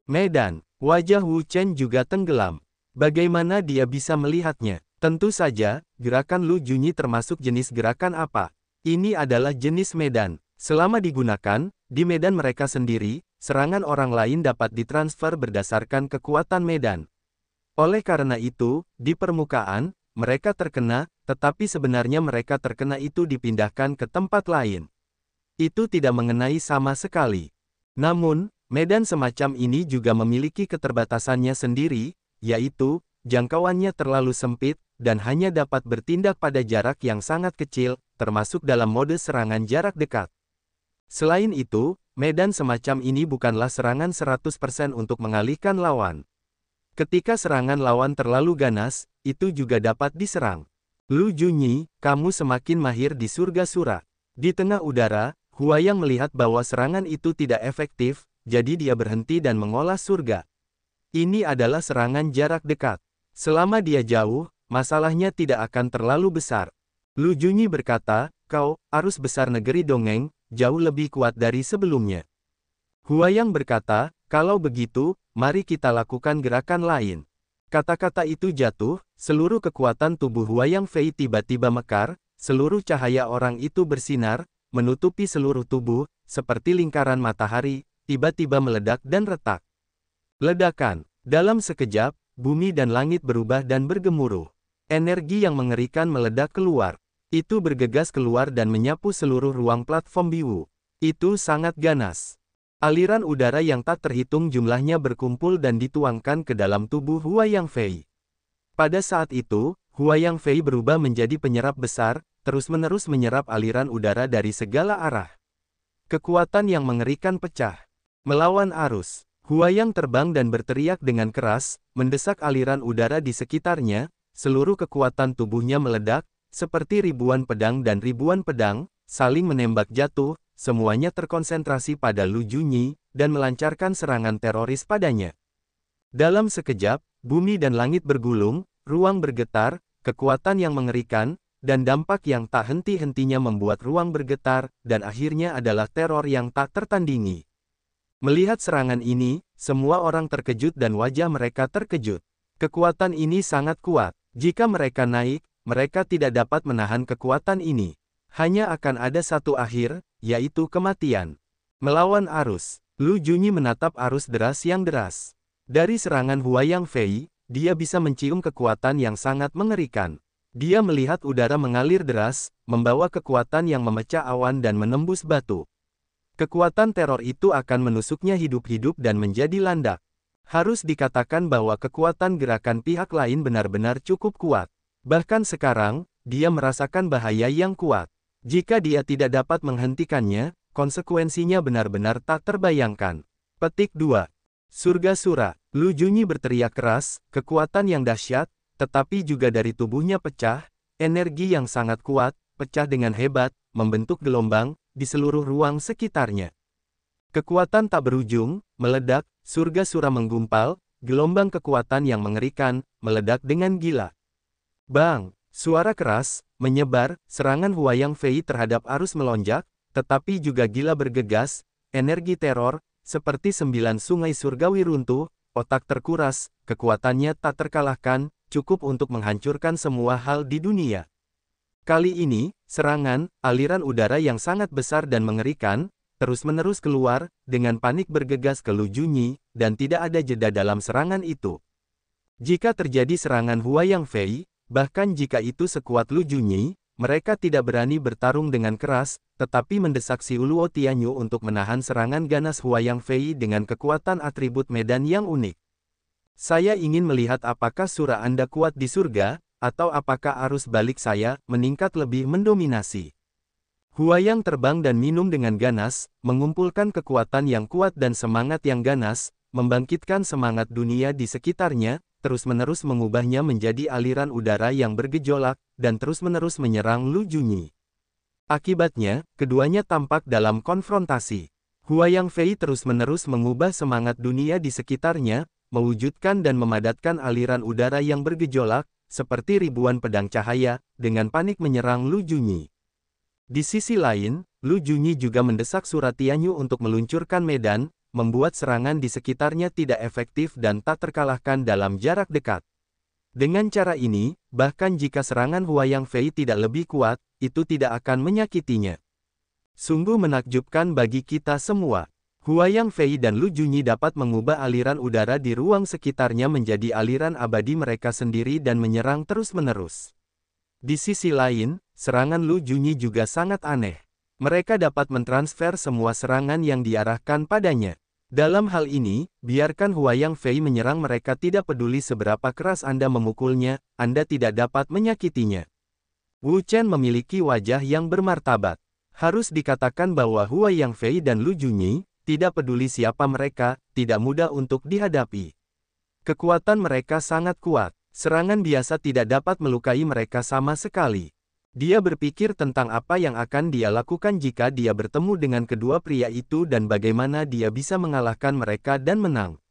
Medan, wajah Wu Chen juga tenggelam. Bagaimana dia bisa melihatnya? Tentu saja, gerakan Lu Junyi termasuk jenis gerakan apa? Ini adalah jenis medan. Selama digunakan, di medan mereka sendiri, serangan orang lain dapat ditransfer berdasarkan kekuatan medan. Oleh karena itu, di permukaan, mereka terkena, tetapi sebenarnya mereka terkena itu dipindahkan ke tempat lain. Itu tidak mengenai sama sekali. Namun, medan semacam ini juga memiliki keterbatasannya sendiri, yaitu, jangkauannya terlalu sempit, dan hanya dapat bertindak pada jarak yang sangat kecil, termasuk dalam mode serangan jarak dekat. Selain itu, medan semacam ini bukanlah serangan 100% untuk mengalihkan lawan. Ketika serangan lawan terlalu ganas, itu juga dapat diserang. Lu Junyi, kamu semakin mahir di surga sura. Di tengah udara, Huayang melihat bahwa serangan itu tidak efektif, jadi dia berhenti dan mengolah surga. Ini adalah serangan jarak dekat. Selama dia jauh, masalahnya tidak akan terlalu besar. Lu Junyi berkata, kau, arus besar negeri dongeng, jauh lebih kuat dari sebelumnya. Huayang berkata, kalau begitu, mari kita lakukan gerakan lain. Kata-kata itu jatuh, seluruh kekuatan tubuh Huayang Fei tiba-tiba mekar, seluruh cahaya orang itu bersinar, menutupi seluruh tubuh, seperti lingkaran matahari, tiba-tiba meledak dan retak. Ledakan. Dalam sekejap, bumi dan langit berubah dan bergemuruh. Energi yang mengerikan meledak keluar. Itu bergegas keluar dan menyapu seluruh ruang platform Biwu. Itu sangat ganas. Aliran udara yang tak terhitung jumlahnya berkumpul dan dituangkan ke dalam tubuh Huayang Fei. Pada saat itu, Huayang Fei berubah menjadi penyerap besar, terus-menerus menyerap aliran udara dari segala arah. Kekuatan yang mengerikan pecah. Melawan arus, Huayang terbang dan berteriak dengan keras, mendesak aliran udara di sekitarnya, seluruh kekuatan tubuhnya meledak, seperti ribuan pedang dan ribuan pedang, saling menembak jatuh, semuanya terkonsentrasi pada Lu Junyi, dan melancarkan serangan teroris padanya. Dalam sekejap, bumi dan langit bergulung, ruang bergetar, kekuatan yang mengerikan, dan dampak yang tak henti-hentinya membuat ruang bergetar, dan akhirnya adalah teror yang tak tertandingi. Melihat serangan ini, semua orang terkejut dan wajah mereka terkejut. Kekuatan ini sangat kuat. Jika mereka naik, mereka tidak dapat menahan kekuatan ini. Hanya akan ada satu akhir, yaitu kematian. Melawan arus, Lu Junyi menatap arus deras yang deras. Dari serangan Huayang Fei, dia bisa mencium kekuatan yang sangat mengerikan. Dia melihat udara mengalir deras, membawa kekuatan yang memecah awan dan menembus batu. Kekuatan teror itu akan menusuknya hidup-hidup dan menjadi landak. Harus dikatakan bahwa kekuatan gerakan pihak lain benar-benar cukup kuat. Bahkan sekarang, dia merasakan bahaya yang kuat. Jika dia tidak dapat menghentikannya, konsekuensinya benar-benar tak terbayangkan. Petik 2. Surga Sura. Lu Junyi berteriak keras, kekuatan yang dahsyat, tetapi juga dari tubuhnya pecah, energi yang sangat kuat, pecah dengan hebat, membentuk gelombang, di seluruh ruang sekitarnya. Kekuatan tak berujung, meledak, surga Sura menggumpal, gelombang kekuatan yang mengerikan, meledak dengan gila. Bang! Suara keras, menyebar, serangan Huayang Fei terhadap arus melonjak, tetapi juga gila bergegas, energi teror, seperti 9 sungai surgawi runtuh, otak terkuras, kekuatannya tak terkalahkan, cukup untuk menghancurkan semua hal di dunia. Kali ini, serangan, aliran udara yang sangat besar dan mengerikan, terus-menerus keluar, dengan panik bergegas ke Lu Junyi, dan tidak ada jeda dalam serangan itu. Jika terjadi serangan Huayang Fei, bahkan jika itu sekuat Lu Junyi, mereka tidak berani bertarung dengan keras, tetapi mendesak si Luo Tianyu untuk menahan serangan ganas Huayang Fei dengan kekuatan atribut medan yang unik. Saya ingin melihat apakah surah Anda kuat di surga, atau apakah arus balik saya meningkat lebih mendominasi. Huayang terbang dan minum dengan ganas, mengumpulkan kekuatan yang kuat dan semangat yang ganas, membangkitkan semangat dunia di sekitarnya, terus-menerus mengubahnya menjadi aliran udara yang bergejolak, dan terus-menerus menyerang Lu Junyi. Akibatnya, keduanya tampak dalam konfrontasi. Huayang Fei terus-menerus mengubah semangat dunia di sekitarnya, mewujudkan dan memadatkan aliran udara yang bergejolak, seperti ribuan pedang cahaya, dengan panik menyerang Lu Junyi. Di sisi lain, Lu Junyi juga mendesak Suratianyu untuk meluncurkan medan, membuat serangan di sekitarnya tidak efektif dan tak terkalahkan dalam jarak dekat. Dengan cara ini, bahkan jika serangan Huayang Fei tidak lebih kuat, itu tidak akan menyakitinya. Sungguh menakjubkan bagi kita semua. Huayang Fei dan Lu Junyi dapat mengubah aliran udara di ruang sekitarnya menjadi aliran abadi mereka sendiri dan menyerang terus-menerus. Di sisi lain, serangan Lu Junyi juga sangat aneh. Mereka dapat mentransfer semua serangan yang diarahkan padanya. Dalam hal ini, biarkan Huayang Fei menyerang mereka, tidak peduli seberapa keras Anda memukulnya, Anda tidak dapat menyakitinya. Wu Chen memiliki wajah yang bermartabat. Harus dikatakan bahwa Huayang Fei dan Lu Junyi, tidak peduli siapa mereka, tidak mudah untuk dihadapi. Kekuatan mereka sangat kuat. Serangan biasa tidak dapat melukai mereka sama sekali. Dia berpikir tentang apa yang akan dia lakukan jika dia bertemu dengan kedua pria itu dan bagaimana dia bisa mengalahkan mereka dan menang.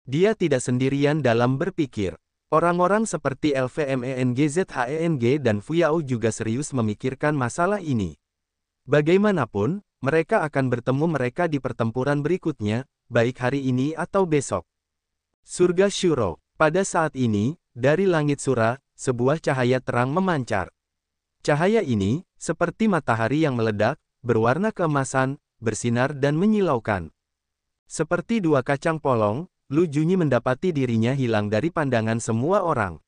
Dia tidak sendirian dalam berpikir. Orang-orang seperti LVMENGZHENG dan Fuyao juga serius memikirkan masalah ini. Bagaimanapun, mereka akan bertemu mereka di pertempuran berikutnya, baik hari ini atau besok. Surga Shuro. Pada saat ini, dari langit Sura, sebuah cahaya terang memancar. Cahaya ini, seperti matahari yang meledak, berwarna keemasan, bersinar dan menyilaukan. Seperti dua kacang polong, Lu Junyi mendapati dirinya hilang dari pandangan semua orang.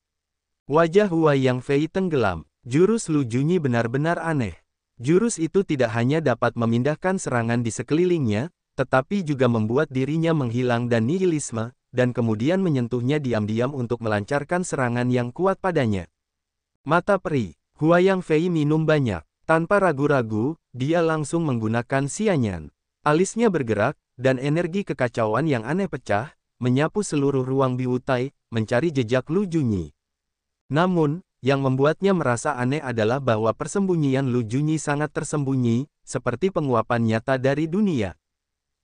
Wajah Huayang Fei tenggelam. Jurus Lu Junyi benar-benar aneh. Jurus itu tidak hanya dapat memindahkan serangan di sekelilingnya, tetapi juga membuat dirinya menghilang dan nihilisme, dan kemudian menyentuhnya diam-diam untuk melancarkan serangan yang kuat padanya. Mata peri. Huayang Fei minum banyak. Tanpa ragu-ragu, dia langsung menggunakan Xianyan. Alisnya bergerak, dan energi kekacauan yang aneh pecah, menyapu seluruh ruang Biwutai, mencari jejak Lu Junyi. Namun, yang membuatnya merasa aneh adalah bahwa persembunyian Lu Junyi sangat tersembunyi, seperti penguapan nyata dari dunia.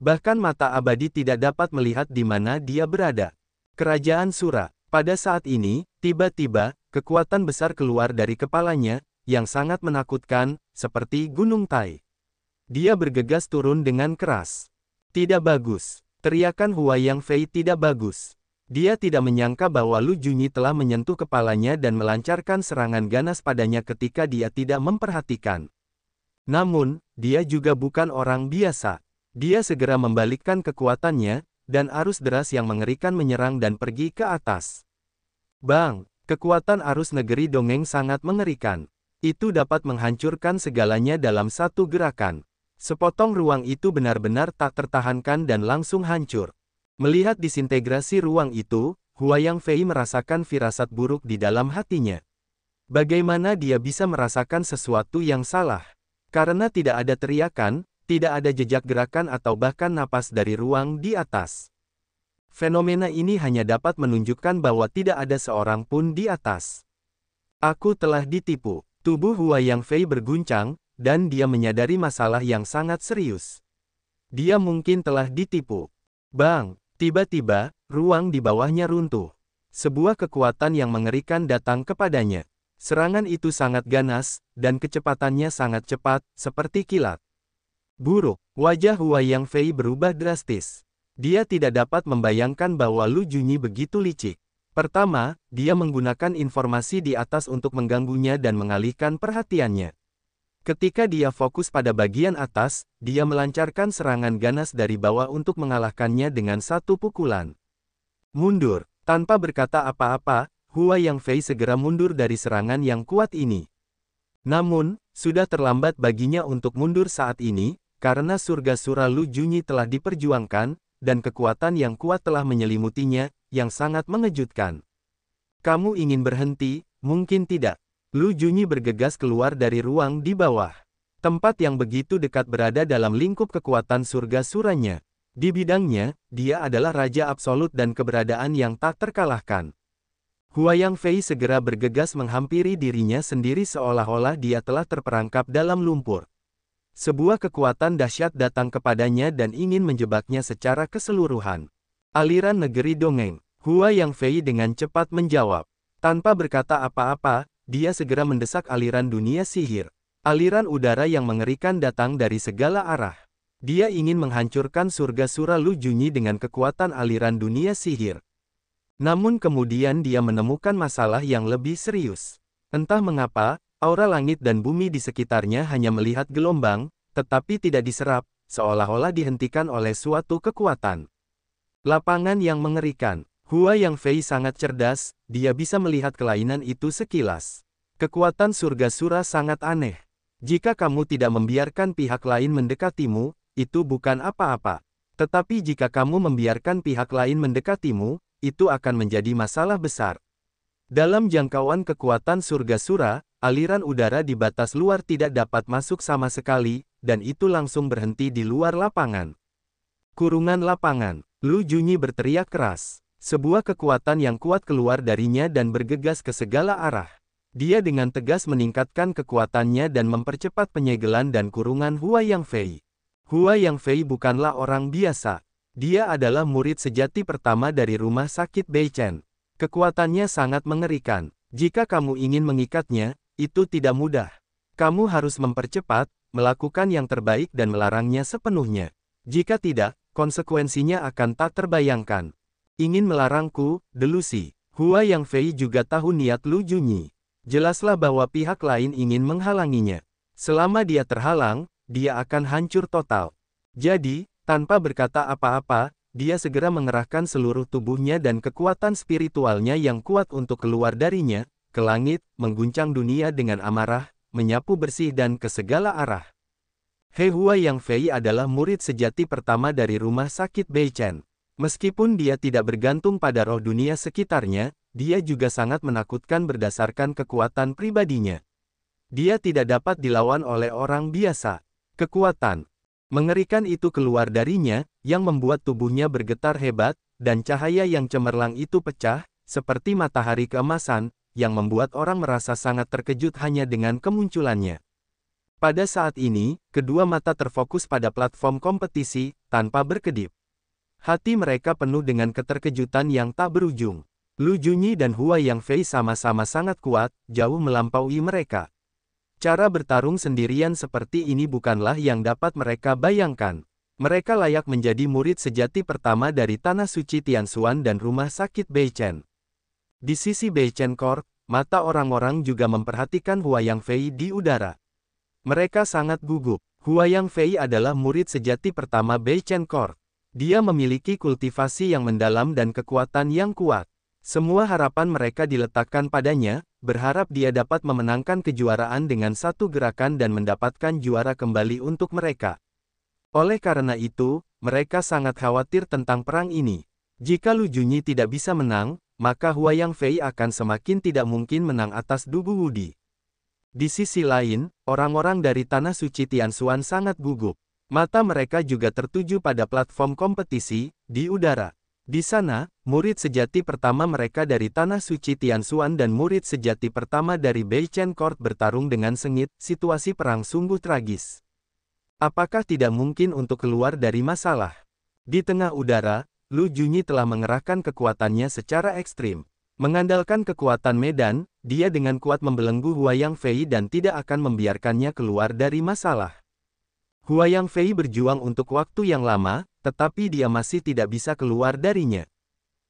Bahkan mata abadi tidak dapat melihat di mana dia berada. Kerajaan Sura. Pada saat ini, tiba-tiba, kekuatan besar keluar dari kepalanya, yang sangat menakutkan, seperti Gunung Tai. Dia bergegas turun dengan keras. Tidak bagus. Teriakan Huayang Fei tidak bagus. Dia tidak menyangka bahwa Lu Junyi telah menyentuh kepalanya dan melancarkan serangan ganas padanya ketika dia tidak memperhatikan. Namun, dia juga bukan orang biasa. Dia segera membalikkan kekuatannya, dan arus deras yang mengerikan menyerang dan pergi ke atas. Bang! Kekuatan arus negeri dongeng sangat mengerikan. Itu dapat menghancurkan segalanya dalam satu gerakan. Sepotong ruang itu benar-benar tak tertahankan dan langsung hancur. Melihat disintegrasi ruang itu, Huayang Fei merasakan firasat buruk di dalam hatinya. Bagaimana dia bisa merasakan sesuatu yang salah? Karena tidak ada teriakan, tidak ada jejak gerakan atau bahkan napas dari ruang di atas. Fenomena ini hanya dapat menunjukkan bahwa tidak ada seorang pun di atas. Aku telah ditipu. Tubuh Huayang Fei berguncang, dan dia menyadari masalah yang sangat serius. Dia mungkin telah ditipu. Bang! Tiba-tiba, ruang di bawahnya runtuh. Sebuah kekuatan yang mengerikan datang kepadanya. Serangan itu sangat ganas, dan kecepatannya sangat cepat, seperti kilat. Buruk, wajah Huayang Fei berubah drastis. Dia tidak dapat membayangkan bahwa Lu Junyi begitu licik. Pertama, dia menggunakan informasi di atas untuk mengganggunya dan mengalihkan perhatiannya. Ketika dia fokus pada bagian atas, dia melancarkan serangan ganas dari bawah untuk mengalahkannya dengan satu pukulan. Mundur, tanpa berkata apa-apa, Huayang Fei segera mundur dari serangan yang kuat ini. Namun, sudah terlambat baginya untuk mundur saat ini, karena surga Sura Lu Junyi telah diperjuangkan, dan kekuatan yang kuat telah menyelimutinya, yang sangat mengejutkan. Kamu ingin berhenti? Mungkin tidak. Lu Junyi bergegas keluar dari ruang di bawah. Tempat yang begitu dekat berada dalam lingkup kekuatan surga suranya. Di bidangnya, dia adalah raja absolut dan keberadaan yang tak terkalahkan. Huayang Fei segera bergegas menghampiri dirinya sendiri seolah-olah dia telah terperangkap dalam lumpur. Sebuah kekuatan dahsyat datang kepadanya dan ingin menjebaknya secara keseluruhan. Aliran negeri dongeng. Huayang Fei dengan cepat menjawab. Tanpa berkata apa-apa, dia segera mendesak aliran dunia sihir. Aliran udara yang mengerikan datang dari segala arah. Dia ingin menghancurkan surga Sura Lu Junyi dengan kekuatan aliran dunia sihir. Namun kemudian dia menemukan masalah yang lebih serius. Entah mengapa, aura langit dan bumi di sekitarnya hanya melihat gelombang, tetapi tidak diserap, seolah-olah dihentikan oleh suatu kekuatan. Lapangan yang mengerikan. Hua Yang Fei sangat cerdas, dia bisa melihat kelainan itu sekilas. Kekuatan surga Sura sangat aneh. Jika kamu tidak membiarkan pihak lain mendekatimu, itu bukan apa-apa. Tetapi jika kamu membiarkan pihak lain mendekatimu, itu akan menjadi masalah besar. Dalam jangkauan kekuatan surga Sura, aliran udara di batas luar tidak dapat masuk sama sekali, dan itu langsung berhenti di luar lapangan. Kurungan lapangan. Lu Junyi berteriak keras. Sebuah kekuatan yang kuat keluar darinya dan bergegas ke segala arah. Dia dengan tegas meningkatkan kekuatannya dan mempercepat penyegelan dan kurungan Hua Yang Fei. Hua Yang Fei bukanlah orang biasa. Dia adalah murid sejati pertama dari rumah sakit Beichen. Kekuatannya sangat mengerikan. Jika kamu ingin mengikatnya, itu tidak mudah. Kamu harus mempercepat, melakukan yang terbaik dan melarangnya sepenuhnya. Jika tidak, konsekuensinya akan tak terbayangkan. Ingin melarangku, delusi. Hua Yang Fei juga tahu niat Lu Junyi. Jelaslah bahwa pihak lain ingin menghalanginya. Selama dia terhalang, dia akan hancur total. Jadi, tanpa berkata apa-apa, dia segera mengerahkan seluruh tubuhnya dan kekuatan spiritualnya yang kuat untuk keluar darinya, ke langit, mengguncang dunia dengan amarah, menyapu bersih dan ke segala arah. He Hua Yang Fei adalah murid sejati pertama dari rumah sakit Beichen. Meskipun dia tidak bergantung pada roh dunia sekitarnya, dia juga sangat menakutkan berdasarkan kekuatan pribadinya. Dia tidak dapat dilawan oleh orang biasa. Kekuatan mengerikan itu keluar darinya, yang membuat tubuhnya bergetar hebat, dan cahaya yang cemerlang itu pecah, seperti matahari keemasan, yang membuat orang merasa sangat terkejut hanya dengan kemunculannya. Pada saat ini, kedua mata terfokus pada platform kompetisi, tanpa berkedip. Hati mereka penuh dengan keterkejutan yang tak berujung. Lu Junyi dan Hua Yang Fei sama-sama sangat kuat, jauh melampaui mereka. Cara bertarung sendirian seperti ini bukanlah yang dapat mereka bayangkan. Mereka layak menjadi murid sejati pertama dari Tanah Suci Tianxuan dan Rumah Sakit Beichen. Di sisi Beichen Corp, mata orang-orang juga memperhatikan Hua Yang Fei di udara. Mereka sangat gugup. Hua Yang Fei adalah murid sejati pertama Beichen Corp. Dia memiliki kultivasi yang mendalam dan kekuatan yang kuat. Semua harapan mereka diletakkan padanya, berharap dia dapat memenangkan kejuaraan dengan satu gerakan dan mendapatkan juara kembali untuk mereka. Oleh karena itu, mereka sangat khawatir tentang perang ini. Jika Lu Junyi tidak bisa menang, maka Hua Yang Fei akan semakin tidak mungkin menang atas Dugu Wudi. Di sisi lain, orang-orang dari Tanah Suci Tianxuan sangat gugup. Mata mereka juga tertuju pada platform kompetisi, di udara. Di sana, murid sejati pertama mereka dari Tanah Suci Tianxuan dan murid sejati pertama dari Beichen Court bertarung dengan sengit, situasi perang sungguh tragis. Apakah tidak mungkin untuk keluar dari masalah? Di tengah udara, Lu Junyi telah mengerahkan kekuatannya secara ekstrim. Mengandalkan kekuatan medan, dia dengan kuat membelenggu Hua Yang Fei dan tidak akan membiarkannya keluar dari masalah. Hua Yang Fei berjuang untuk waktu yang lama, tetapi dia masih tidak bisa keluar darinya.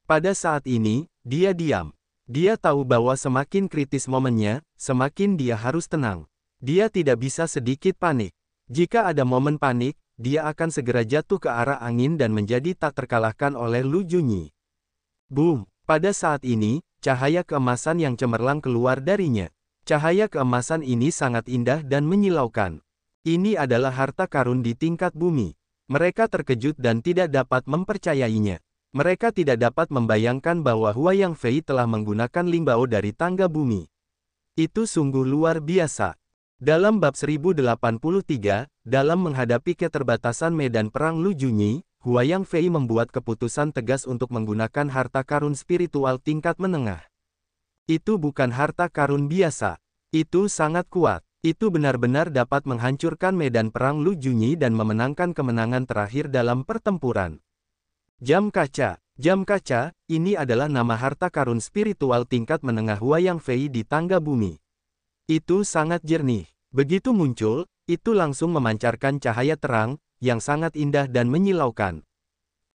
Pada saat ini, dia diam. Dia tahu bahwa semakin kritis momennya, semakin dia harus tenang. Dia tidak bisa sedikit panik. Jika ada momen panik, dia akan segera jatuh ke arah angin dan menjadi tak terkalahkan oleh Lu Junyi. Boom! Pada saat ini, cahaya keemasan yang cemerlang keluar darinya. Cahaya keemasan ini sangat indah dan menyilaukan. Ini adalah harta karun di tingkat bumi. Mereka terkejut dan tidak dapat mempercayainya. Mereka tidak dapat membayangkan bahwa Hua Yang Fei telah menggunakan Lingbao dari tangga bumi. Itu sungguh luar biasa. Dalam bab 1083, dalam menghadapi keterbatasan medan perang Lu Junyi, Hua Yang Fei membuat keputusan tegas untuk menggunakan harta karun spiritual tingkat menengah. Itu bukan harta karun biasa. Itu sangat kuat. Itu benar-benar dapat menghancurkan medan perang Lu Junyi dan memenangkan kemenangan terakhir dalam pertempuran. Jam kaca. Jam kaca, ini adalah nama harta karun spiritual tingkat menengah Hua Yang Fei di tangga bumi. Itu sangat jernih. Begitu muncul, itu langsung memancarkan cahaya terang, yang sangat indah dan menyilaukan.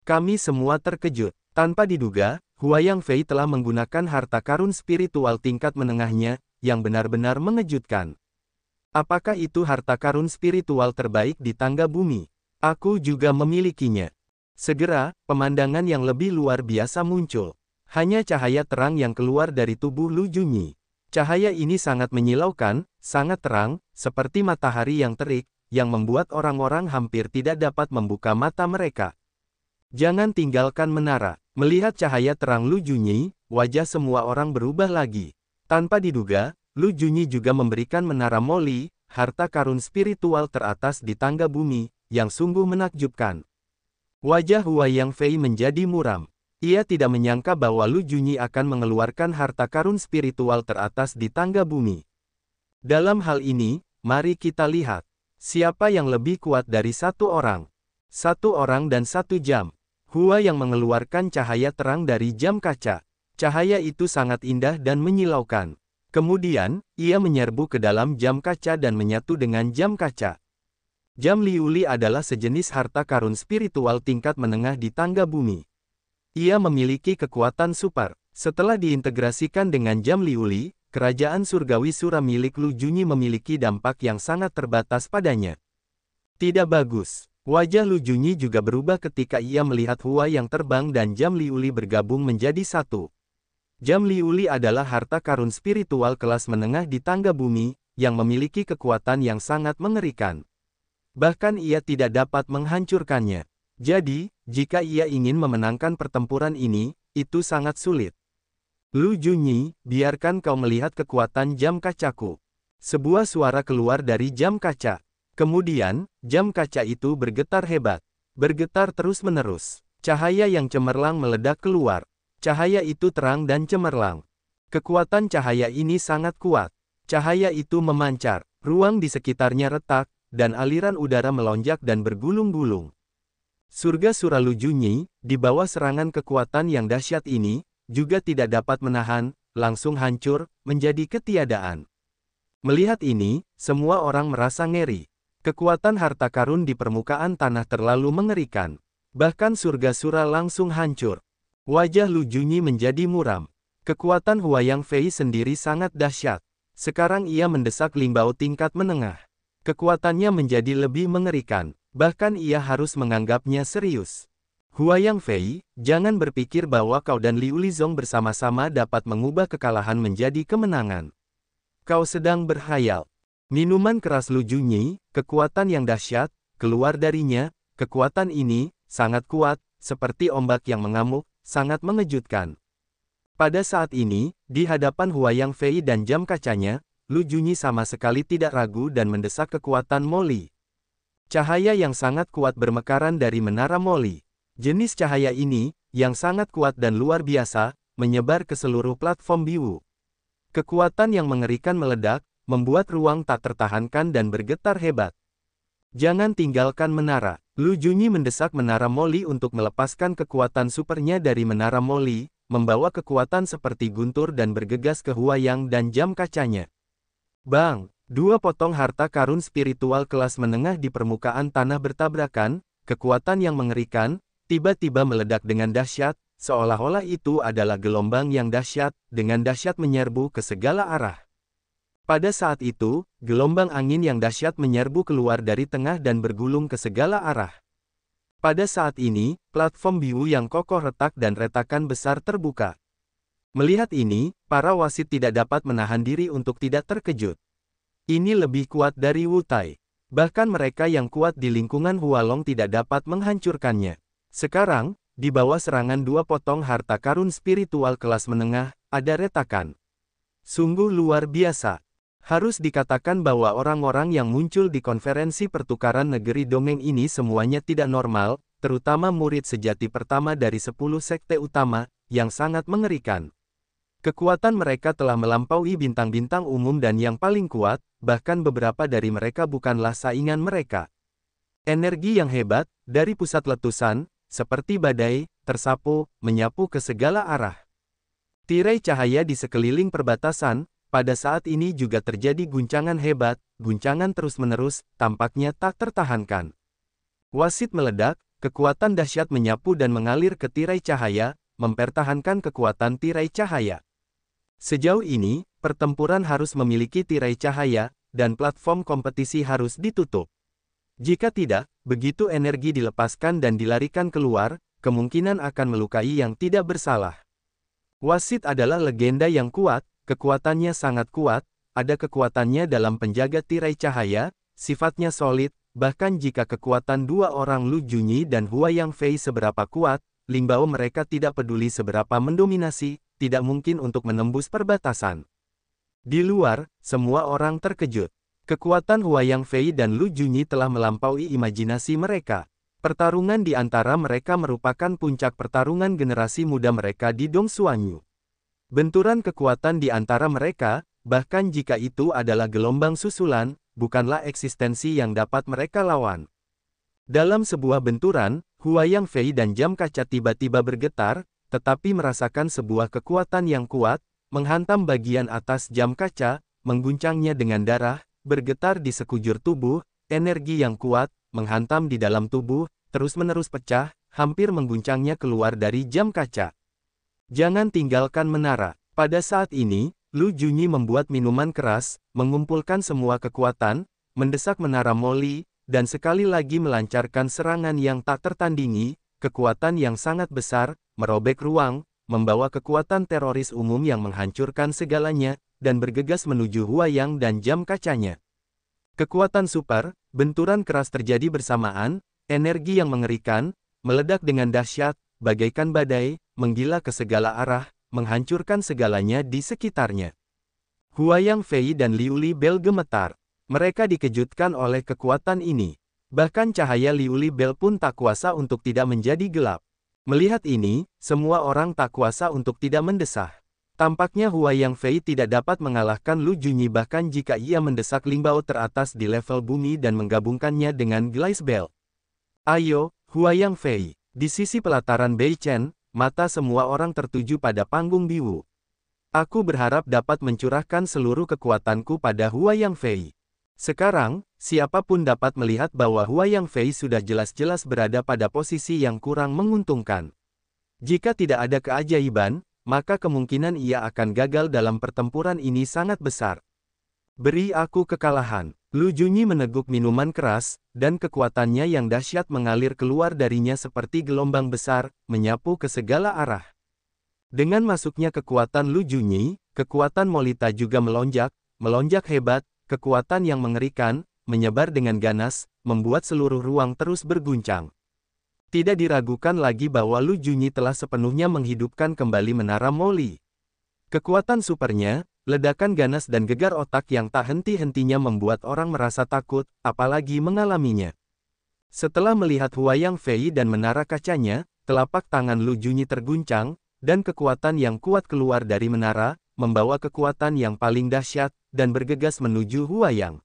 Kami semua terkejut. Tanpa diduga, Huayang Fei telah menggunakan harta karun spiritual tingkat menengahnya, yang benar-benar mengejutkan. Apakah itu harta karun spiritual terbaik di tangga bumi? Aku juga memilikinya. Segera, pemandangan yang lebih luar biasa muncul. Hanya cahaya terang yang keluar dari tubuh Lu Junyi. Cahaya ini sangat menyilaukan, sangat terang, seperti matahari yang terik, yang membuat orang-orang hampir tidak dapat membuka mata mereka. Jangan tinggalkan menara. Melihat cahaya terang Lu Junyi, wajah semua orang berubah lagi. Tanpa diduga, Lu Junyi juga memberikan menara Moli, harta karun spiritual teratas di tangga bumi, yang sungguh menakjubkan. Wajah Huayang Fei menjadi muram. Ia tidak menyangka bahwa Lu Junyi akan mengeluarkan harta karun spiritual teratas di tangga bumi. Dalam hal ini, mari kita lihat. Siapa yang lebih kuat dari satu orang? Satu orang dan satu jam. Hua yang mengeluarkan cahaya terang dari jam kaca. Cahaya itu sangat indah dan menyilaukan. Kemudian, ia menyerbu ke dalam jam kaca dan menyatu dengan jam kaca. Jam Liuli adalah sejenis harta karun spiritual tingkat menengah di tangga bumi. Ia memiliki kekuatan super. Setelah diintegrasikan dengan jam Liuli, kerajaan surgawi Sura milik Lu Junyi memiliki dampak yang sangat terbatas padanya. Tidak bagus. Wajah Lu Junyi juga berubah ketika ia melihat Hua yang terbang dan jam Liuli bergabung menjadi satu. Jam Liuli adalah harta karun spiritual kelas menengah di tangga bumi, yang memiliki kekuatan yang sangat mengerikan. Bahkan ia tidak dapat menghancurkannya. Jadi, jika ia ingin memenangkan pertempuran ini, itu sangat sulit. Lu Junyi, biarkan kau melihat kekuatan jam kacaku. Sebuah suara keluar dari jam kaca. Kemudian, jam kaca itu bergetar hebat. Bergetar terus-menerus. Cahaya yang cemerlang meledak keluar. Cahaya itu terang dan cemerlang. Kekuatan cahaya ini sangat kuat. Cahaya itu memancar. Ruang di sekitarnya retak, dan aliran udara melonjak dan bergulung-gulung. Surga Sura Lu Junyi, di bawah serangan kekuatan yang dahsyat ini, juga tidak dapat menahan, langsung hancur, menjadi ketiadaan. Melihat ini, semua orang merasa ngeri. Kekuatan harta karun di permukaan tanah terlalu mengerikan. Bahkan surga Sura langsung hancur. Wajah Lu Junyi menjadi muram. Kekuatan Huayang Fei sendiri sangat dahsyat. Sekarang ia mendesak Lingbao tingkat menengah. Kekuatannya menjadi lebih mengerikan. Bahkan ia harus menganggapnya serius. Huayang Fei, jangan berpikir bahwa kau dan Liu Lizong bersama-sama dapat mengubah kekalahan menjadi kemenangan. Kau sedang berkhayal. Minuman keras Lu Junyi, kekuatan yang dahsyat, keluar darinya. Kekuatan ini sangat kuat, seperti ombak yang mengamuk, sangat mengejutkan. Pada saat ini, di hadapan Huayang Fei dan jam kacanya, Lu Junyi sama sekali tidak ragu dan mendesak kekuatan Moli. Cahaya yang sangat kuat bermekaran dari menara Moli. Jenis cahaya ini, yang sangat kuat dan luar biasa, menyebar ke seluruh platform Biwu. Kekuatan yang mengerikan meledak, membuat ruang tak tertahankan dan bergetar hebat. Jangan tinggalkan menara. Lu Junyi mendesak menara Moli untuk melepaskan kekuatan supernya dari menara Moli, membawa kekuatan seperti guntur dan bergegas ke Huayang dan jam kacanya. Bang! Dua potong harta karun spiritual kelas menengah di permukaan tanah bertabrakan, kekuatan yang mengerikan, tiba-tiba meledak dengan dahsyat, seolah-olah itu adalah gelombang yang dahsyat, dengan dahsyat menyerbu ke segala arah. Pada saat itu, gelombang angin yang dahsyat menyerbu keluar dari tengah dan bergulung ke segala arah. Pada saat ini, platform Biwu yang kokoh retak dan retakan besar terbuka. Melihat ini, para wasit tidak dapat menahan diri untuk tidak terkejut. Ini lebih kuat dari Wu Tai. Bahkan mereka yang kuat di lingkungan Hualong tidak dapat menghancurkannya. Sekarang, di bawah serangan dua potong harta karun spiritual kelas menengah, ada retakan. Sungguh luar biasa. Harus dikatakan bahwa orang-orang yang muncul di konferensi pertukaran negeri dongeng ini semuanya tidak normal, terutama murid sejati pertama dari 10 sekte utama, yang sangat mengerikan. Kekuatan mereka telah melampaui bintang-bintang umum dan yang paling kuat, bahkan beberapa dari mereka bukanlah saingan mereka. Energi yang hebat, dari pusat letusan, seperti badai, tersapu, menyapu ke segala arah. Tirai cahaya di sekeliling perbatasan, pada saat ini juga terjadi guncangan hebat, guncangan terus-menerus, tampaknya tak tertahankan. Wasit meledak, kekuatan dahsyat menyapu dan mengalir ke tirai cahaya, mempertahankan kekuatan tirai cahaya. Sejauh ini, pertempuran harus memiliki tirai cahaya, dan platform kompetisi harus ditutup. Jika tidak, begitu energi dilepaskan dan dilarikan keluar, kemungkinan akan melukai yang tidak bersalah. Wasit adalah legenda yang kuat, kekuatannya sangat kuat, ada kekuatannya dalam penjaga tirai cahaya, sifatnya solid, bahkan jika kekuatan dua orang Lu Junyi dan Huayang Fei seberapa kuat, Ling Bao mereka tidak peduli seberapa mendominasi, tidak mungkin untuk menembus perbatasan. Di luar, semua orang terkejut. Kekuatan Huayang Fei dan Lu Junyi telah melampaui imajinasi mereka. Pertarungan di antara mereka merupakan puncak pertarungan generasi muda mereka di Dongsuanyu. Benturan kekuatan di antara mereka, bahkan jika itu adalah gelombang susulan, bukanlah eksistensi yang dapat mereka lawan. Dalam sebuah benturan, Huayang Fei dan jam kaca tiba-tiba bergetar, tetapi merasakan sebuah kekuatan yang kuat, menghantam bagian atas jam kaca, mengguncangnya dengan darah, bergetar di sekujur tubuh, energi yang kuat, menghantam di dalam tubuh, terus-menerus pecah, hampir mengguncangnya keluar dari jam kaca. Jangan tinggalkan menara. Pada saat ini, Lu Junyi membuat minuman keras, mengumpulkan semua kekuatan, mendesak menara Moli, dan sekali lagi melancarkan serangan yang tak tertandingi, kekuatan yang sangat besar, merobek ruang, membawa kekuatan teroris umum yang menghancurkan segalanya, dan bergegas menuju Huayang dan jam kacanya. Kekuatan super, benturan keras terjadi bersamaan, energi yang mengerikan, meledak dengan dahsyat, bagaikan badai, menggila ke segala arah, menghancurkan segalanya di sekitarnya. Huayang Fei dan Liu Li Bel gemetar. Mereka dikejutkan oleh kekuatan ini. Bahkan cahaya Liu Li Bel pun tak kuasa untuk tidak menjadi gelap. Melihat ini, semua orang tak kuasa untuk tidak mendesah. Tampaknya Huayang Fei tidak dapat mengalahkan Lu Junyi bahkan jika ia mendesak Ling Bao teratas di level bumi dan menggabungkannya dengan Glass Belt. Ayo, Huayang Fei. Di sisi pelataran Bei Chen, mata semua orang tertuju pada panggung biru. Aku berharap dapat mencurahkan seluruh kekuatanku pada Huayang Fei. Sekarang, siapapun dapat melihat bahwa Huayang Fei sudah jelas-jelas berada pada posisi yang kurang menguntungkan. Jika tidak ada keajaiban, maka kemungkinan ia akan gagal dalam pertempuran ini sangat besar. Beri aku kekalahan. Lu Junyi meneguk minuman keras, dan kekuatannya yang dahsyat mengalir keluar darinya seperti gelombang besar, menyapu ke segala arah. Dengan masuknya kekuatan Lu Junyi, kekuatan Molita juga melonjak hebat, kekuatan yang mengerikan, menyebar dengan ganas, membuat seluruh ruang terus berguncang. Tidak diragukan lagi bahwa Lu Junyi telah sepenuhnya menghidupkan kembali menara Moli. Kekuatan supernya, ledakan ganas dan gegar otak yang tak henti-hentinya membuat orang merasa takut, apalagi mengalaminya. Setelah melihat Huayang Fei dan menara kacanya, telapak tangan Lu Junyi terguncang, dan kekuatan yang kuat keluar dari menara, membawa kekuatan yang paling dahsyat, dan bergegas menuju Huayang.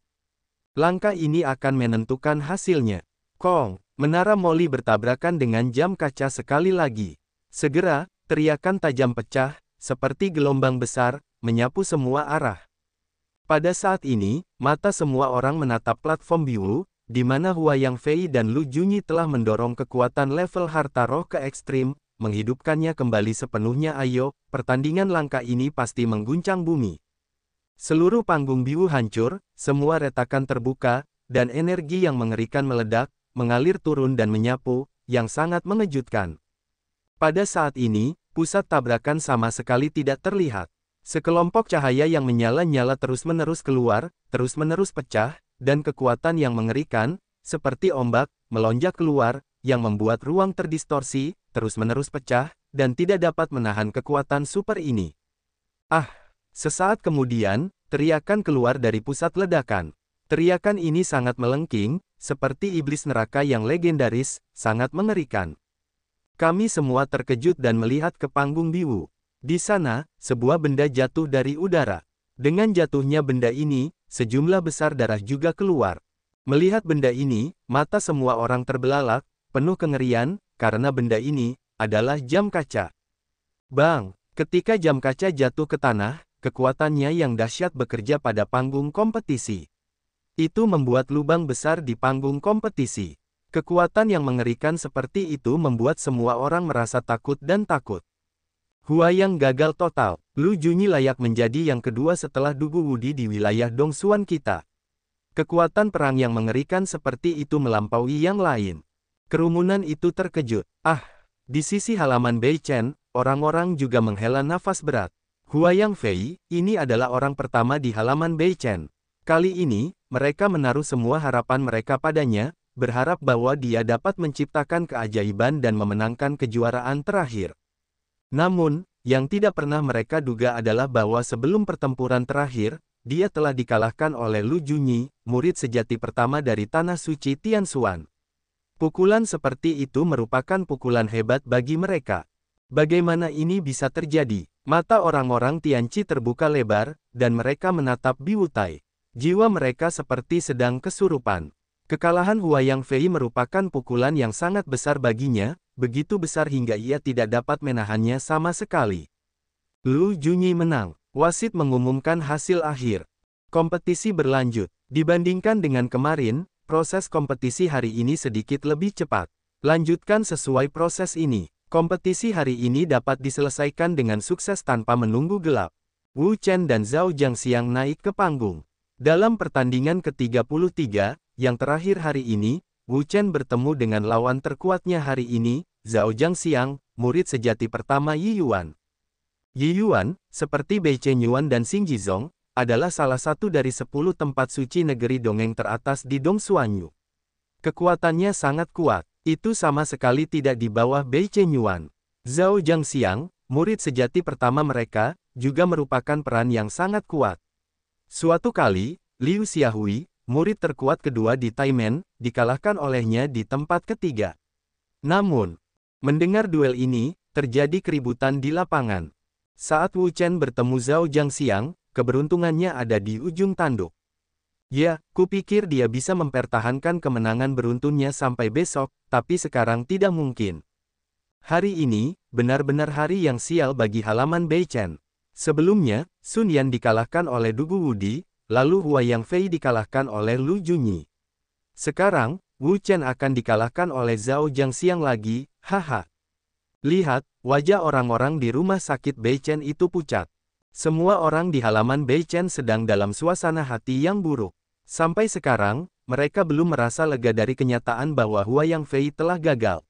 Langkah ini akan menentukan hasilnya. Kong, menara Moli bertabrakan dengan jam kaca sekali lagi. Segera, teriakan tajam pecah, seperti gelombang besar, menyapu semua arah. Pada saat ini, mata semua orang menatap platform biru, di mana Huayang Fei dan Lu Junyi telah mendorong kekuatan level harta roh ke ekstrim, menghidupkannya kembali sepenuhnya. Ayo, pertandingan langka ini pasti mengguncang bumi. Seluruh panggung biru hancur, semua retakan terbuka, dan energi yang mengerikan meledak, mengalir turun dan menyapu, yang sangat mengejutkan. Pada saat ini, pusat tabrakan sama sekali tidak terlihat. Sekelompok cahaya yang menyala-nyala terus-menerus keluar, terus-menerus pecah, dan kekuatan yang mengerikan, seperti ombak, melonjak keluar, yang membuat ruang terdistorsi, terus-menerus pecah, dan tidak dapat menahan kekuatan super ini. Ah! Sesaat kemudian, teriakan keluar dari pusat ledakan. Teriakan ini sangat melengking, seperti iblis neraka yang legendaris, sangat mengerikan. Kami semua terkejut dan melihat ke panggung biru. Di sana, sebuah benda jatuh dari udara. Dengan jatuhnya benda ini, sejumlah besar darah juga keluar. Melihat benda ini, mata semua orang terbelalak, penuh kengerian, karena benda ini adalah jam kaca. Bang! Ketika jam kaca jatuh ke tanah, kekuatannya yang dahsyat bekerja pada panggung kompetisi. Itu membuat lubang besar di panggung kompetisi. Kekuatan yang mengerikan seperti itu membuat semua orang merasa takut dan takut. Huayang gagal total. Lu Junyi layak menjadi yang kedua setelah Dugu Wudi di wilayah Dongsuan kita. Kekuatan perang yang mengerikan seperti itu melampaui yang lain. Kerumunan itu terkejut. Di sisi halaman Beichen, orang-orang juga menghela nafas berat. Huayang Fei, ini adalah orang pertama di halaman Beichen. Kali ini, mereka menaruh semua harapan mereka padanya, berharap bahwa dia dapat menciptakan keajaiban dan memenangkan kejuaraan terakhir. Namun, yang tidak pernah mereka duga adalah bahwa sebelum pertempuran terakhir, dia telah dikalahkan oleh Lu Junyi, murid sejati pertama dari Tanah Suci Tianshuan. Pukulan seperti itu merupakan pukulan hebat bagi mereka. Bagaimana ini bisa terjadi? Mata orang-orang Tianqi terbuka lebar, dan mereka menatap Biwutai. Jiwa mereka seperti sedang kesurupan. Kekalahan Huayang Fei merupakan pukulan yang sangat besar baginya, begitu besar hingga ia tidak dapat menahannya sama sekali. Lu Junyi menang. Wasit mengumumkan hasil akhir. Kompetisi berlanjut. Dibandingkan dengan kemarin, proses kompetisi hari ini sedikit lebih cepat. Lanjutkan sesuai proses ini. Kompetisi hari ini dapat diselesaikan dengan sukses tanpa menunggu gelap. Wu Chen dan Zhao Jiangxiang naik ke panggung. Dalam pertandingan ke-33, yang terakhir hari ini, Wu Chen bertemu dengan lawan terkuatnya hari ini, Zhao Jiangxiang, murid sejati pertama Yi Yuan. Yi Yuan, seperti Bei Chen Yuan dan Xing Jizong, adalah salah satu dari 10 tempat suci negeri dongeng teratas di Dongsuanyu. Kekuatannya sangat kuat, itu sama sekali tidak di bawah Bei Chen Yuan. Zhao Jiangxiang, murid sejati pertama mereka, juga merupakan peran yang sangat kuat. Suatu kali, Liu Xiahui, murid terkuat kedua di Taimen, dikalahkan olehnya di tempat ketiga. Namun, mendengar duel ini, terjadi keributan di lapangan. Saat Wu Chen bertemu Zhao Jiangxiang, keberuntungannya ada di ujung tanduk. Ya, kupikir dia bisa mempertahankan kemenangan beruntunnya sampai besok, tapi sekarang tidak mungkin. Hari ini, benar-benar hari yang sial bagi halaman Beichen. Sebelumnya, Sun Yan dikalahkan oleh Dugu Wudi, lalu Huayang Fei dikalahkan oleh Lu Junyi. Sekarang, Wu Chen akan dikalahkan oleh Zhao Jiangxiang lagi, haha. Lihat, wajah orang-orang di rumah sakit Beichen itu pucat. Semua orang di halaman Beichen sedang dalam suasana hati yang buruk. Sampai sekarang, mereka belum merasa lega dari kenyataan bahwa Huayang Fei telah gagal.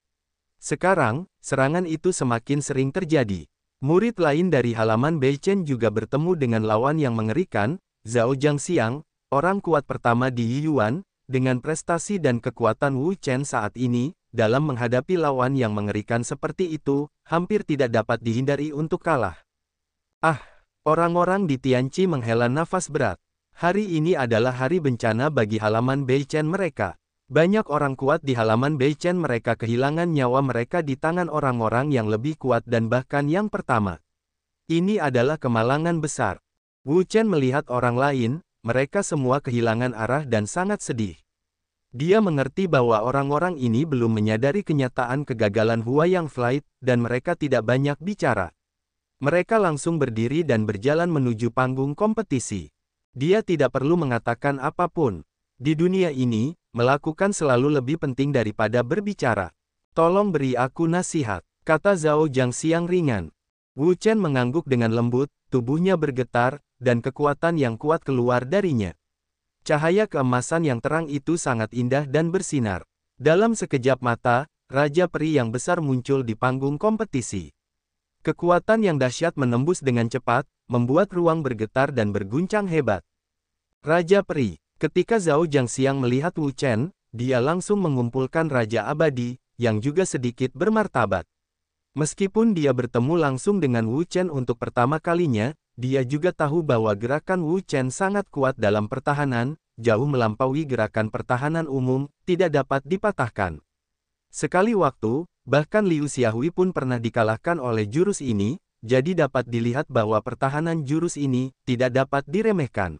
Sekarang, serangan itu semakin sering terjadi. Murid lain dari halaman Beichen juga bertemu dengan lawan yang mengerikan, Zhao Jiangxiang, orang kuat pertama di Yi Yuan, dengan prestasi dan kekuatan Wu Chen saat ini, dalam menghadapi lawan yang mengerikan seperti itu, hampir tidak dapat dihindari untuk kalah. Orang-orang di Tianqi menghela nafas berat. Hari ini adalah hari bencana bagi halaman Beichen mereka. Banyak orang kuat di halaman Beichen mereka kehilangan nyawa mereka di tangan orang-orang yang lebih kuat dan bahkan yang pertama. Ini adalah kemalangan besar. Wu Chen melihat orang lain, mereka semua kehilangan arah dan sangat sedih. Dia mengerti bahwa orang-orang ini belum menyadari kenyataan kegagalan Huayang Flight, dan mereka tidak banyak bicara. Mereka langsung berdiri dan berjalan menuju panggung kompetisi. Dia tidak perlu mengatakan apapun. Di dunia ini, melakukan selalu lebih penting daripada berbicara. Tolong beri aku nasihat, kata Zhao Jiangxiang ringan. Wu Chen mengangguk dengan lembut, tubuhnya bergetar, dan kekuatan yang kuat keluar darinya. Cahaya keemasan yang terang itu sangat indah dan bersinar. Dalam sekejap mata, Raja Peri yang besar muncul di panggung kompetisi. Kekuatan yang dahsyat menembus dengan cepat, membuat ruang bergetar dan berguncang hebat. Raja Peri. Ketika Zhao Jiangxiang melihat Wu Chen, dia langsung mengumpulkan Raja Abadi, yang juga sedikit bermartabat. Meskipun dia bertemu langsung dengan Wu Chen untuk pertama kalinya, dia juga tahu bahwa gerakan Wu Chen sangat kuat dalam pertahanan, jauh melampaui gerakan pertahanan umum, tidak dapat dipatahkan. Sekali waktu, bahkan Liu Xiahui pun pernah dikalahkan oleh jurus ini, jadi dapat dilihat bahwa pertahanan jurus ini tidak dapat diremehkan.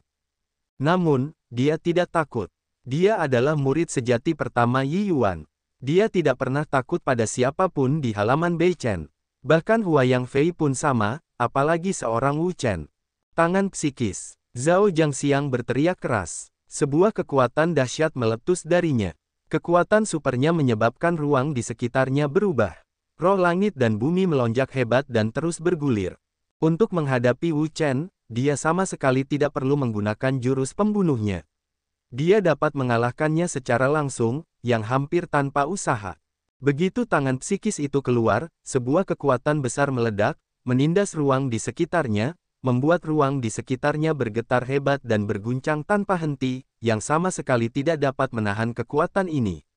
Namun, dia tidak takut. Dia adalah murid sejati pertama Yi Yuan. Dia tidak pernah takut pada siapapun di halaman Beichen. Bahkan Huayang Fei pun sama, apalagi seorang Wu Chen. Tangan psikis. Zhao Jiangxiang berteriak keras. Sebuah kekuatan dahsyat meletus darinya. Kekuatan supernya menyebabkan ruang di sekitarnya berubah. Roh langit dan bumi melonjak hebat dan terus bergulir. Untuk menghadapi Wu Chen, dia sama sekali tidak perlu menggunakan jurus pembunuhnya. Dia dapat mengalahkannya secara langsung, yang hampir tanpa usaha. Begitu tangan psikis itu keluar, sebuah kekuatan besar meledak, menindas ruang di sekitarnya, membuat ruang di sekitarnya bergetar hebat dan berguncang tanpa henti, yang sama sekali tidak dapat menahan kekuatan ini.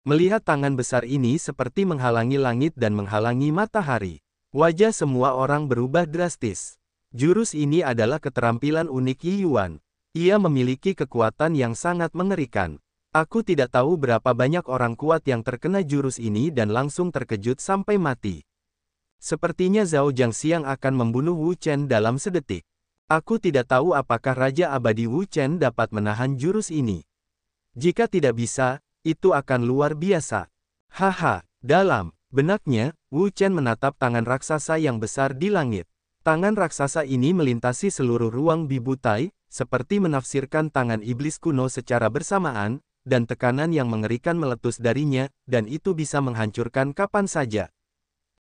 Melihat tangan besar ini seperti menghalangi langit dan menghalangi matahari. Wajah semua orang berubah drastis. Jurus ini adalah keterampilan unik Yi Yuan. Ia memiliki kekuatan yang sangat mengerikan. Aku tidak tahu berapa banyak orang kuat yang terkena jurus ini dan langsung terkejut sampai mati. Sepertinya Zhao Jiangxiang akan membunuh Wu Chen dalam sedetik. Aku tidak tahu apakah Raja Abadi Wu Chen dapat menahan jurus ini. Jika tidak bisa, itu akan luar biasa. Haha, dalam benaknya, Wu Chen menatap tangan raksasa yang besar di langit. Tangan raksasa ini melintasi seluruh ruang Bibutai, seperti menafsirkan tangan iblis kuno secara bersamaan, dan tekanan yang mengerikan meletus darinya, dan itu bisa menghancurkan kapan saja.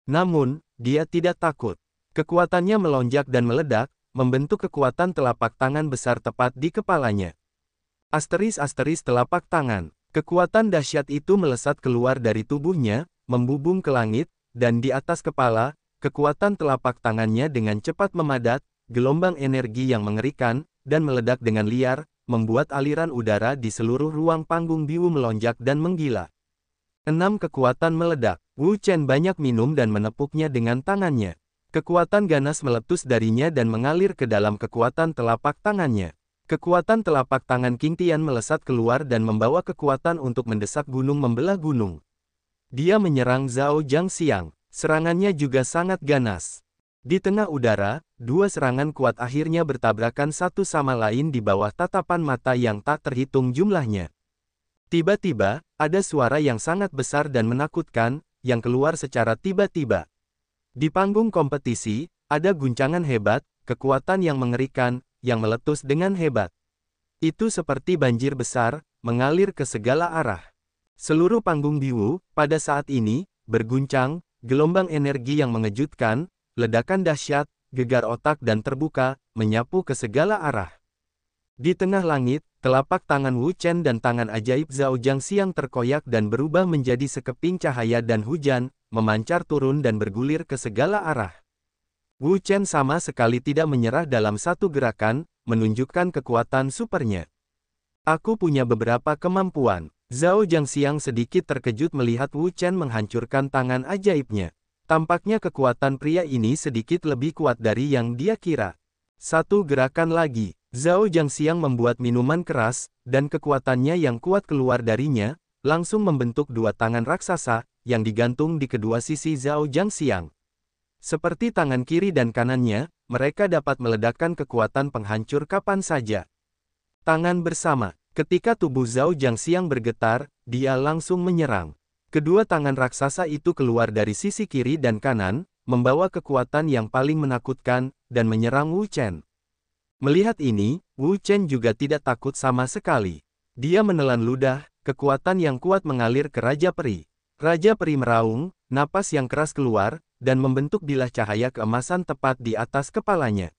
Namun, dia tidak takut. Kekuatannya melonjak dan meledak, membentuk kekuatan telapak tangan besar tepat di kepalanya. Asteris-asteris telapak tangan. Kekuatan dahsyat itu melesat keluar dari tubuhnya, membubung ke langit, dan di atas kepala, kekuatan telapak tangannya dengan cepat memadat, gelombang energi yang mengerikan, dan meledak dengan liar, membuat aliran udara di seluruh ruang panggung biru melonjak dan menggila. 6 kekuatan meledak. Wu Chen banyak minum dan menepuknya dengan tangannya. Kekuatan ganas meletus darinya dan mengalir ke dalam kekuatan telapak tangannya. Kekuatan telapak tangan King Tian melesat keluar dan membawa kekuatan untuk mendesak gunung membelah gunung. Dia menyerang Zhao Jiangxiang. Serangannya juga sangat ganas. Di tengah udara, dua serangan kuat akhirnya bertabrakan satu sama lain di bawah tatapan mata yang tak terhitung jumlahnya. Tiba-tiba, ada suara yang sangat besar dan menakutkan, yang keluar secara tiba-tiba. Di panggung kompetisi, ada guncangan hebat, kekuatan yang mengerikan, yang meletus dengan hebat. Itu seperti banjir besar, mengalir ke segala arah. Seluruh panggung biru, pada saat ini, berguncang, gelombang energi yang mengejutkan, ledakan dahsyat, gegar otak dan terbuka, menyapu ke segala arah. Di tengah langit, telapak tangan Wu Chen dan tangan ajaib Zhao Jiangxiang terkoyak dan berubah menjadi sekeping cahaya dan hujan, memancar turun dan bergulir ke segala arah. Wu Chen sama sekali tidak menyerah dalam satu gerakan, menunjukkan kekuatan supernya. Aku punya beberapa kemampuan. Zhao Jiangxiang sedikit terkejut melihat Wu Chen menghancurkan tangan ajaibnya. Tampaknya kekuatan pria ini sedikit lebih kuat dari yang dia kira. Satu gerakan lagi. Zhao Jiangxiang membuat minuman keras, dan kekuatannya yang kuat keluar darinya, langsung membentuk dua tangan raksasa, yang digantung di kedua sisi Zhao Jiangxiang. Seperti tangan kiri dan kanannya, mereka dapat meledakkan kekuatan penghancur kapan saja. Tangan bersama. Ketika tubuh Zhao Jiangxiang bergetar, dia langsung menyerang. Kedua tangan raksasa itu keluar dari sisi kiri dan kanan, membawa kekuatan yang paling menakutkan, dan menyerang Wu Chen. Melihat ini, Wu Chen juga tidak takut sama sekali. Dia menelan ludah, kekuatan yang kuat mengalir ke Raja Peri. Raja Peri meraung, napas yang keras keluar, dan membentuk bilah cahaya keemasan tepat di atas kepalanya.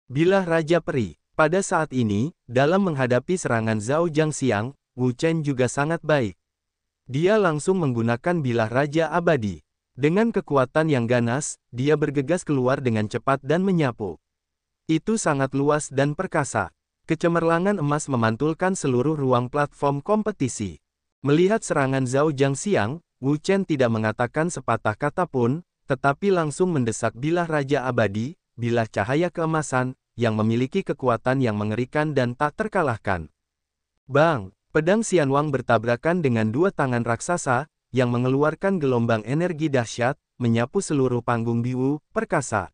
Bilah Raja Peri. Pada saat ini, dalam menghadapi serangan Zhao Jiangxiang, Wu Chen juga sangat baik. Dia langsung menggunakan bilah Raja Abadi. Dengan kekuatan yang ganas, dia bergegas keluar dengan cepat dan menyapu. Itu sangat luas dan perkasa. Kecemerlangan emas memantulkan seluruh ruang platform kompetisi. Melihat serangan Zhao Jiangxiang, Wu Chen tidak mengatakan sepatah kata pun, tetapi langsung mendesak bilah Raja Abadi, bilah cahaya keemasan, yang memiliki kekuatan yang mengerikan dan tak terkalahkan. Bang! Pedang Xianwang bertabrakan dengan dua tangan raksasa, yang mengeluarkan gelombang energi dahsyat, menyapu seluruh panggung biru, perkasa.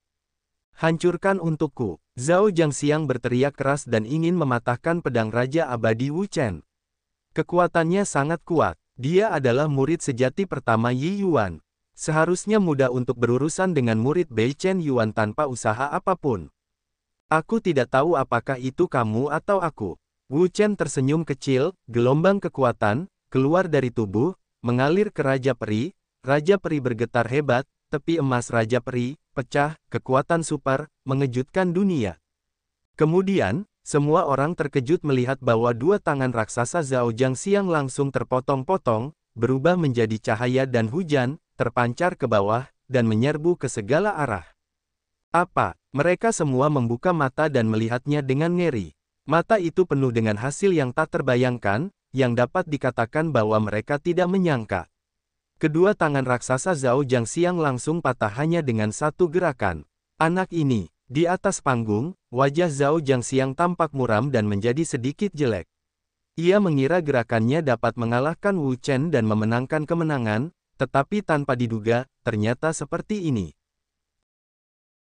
Hancurkan untukku! Zhao Jiangxiang berteriak keras dan ingin mematahkan pedang Raja Abadi Wu Chen. Kekuatannya sangat kuat. Dia adalah murid sejati pertama Yi Yuan. Seharusnya mudah untuk berurusan dengan murid Bei Chen Yuan tanpa usaha apapun. Aku tidak tahu apakah itu kamu atau aku. Wu Chen tersenyum kecil, gelombang kekuatan, keluar dari tubuh, mengalir ke Raja Peri. Raja Peri bergetar hebat, tepi emas Raja Peri pecah, kekuatan super, mengejutkan dunia. Kemudian, semua orang terkejut melihat bahwa dua tangan raksasa Zhao Jiangxiang langsung terpotong-potong, berubah menjadi cahaya dan hujan, terpancar ke bawah, dan menyerbu ke segala arah. Apa? Mereka semua membuka mata dan melihatnya dengan ngeri. Mata itu penuh dengan hasil yang tak terbayangkan, yang dapat dikatakan bahwa mereka tidak menyangka. Kedua tangan raksasa Zhao Jiangxiang langsung patah hanya dengan satu gerakan. Anak ini, di atas panggung, wajah Zhao Jiangxiang tampak muram dan menjadi sedikit jelek. Ia mengira gerakannya dapat mengalahkan Wu Chen dan memenangkan kemenangan, tetapi tanpa diduga, ternyata seperti ini.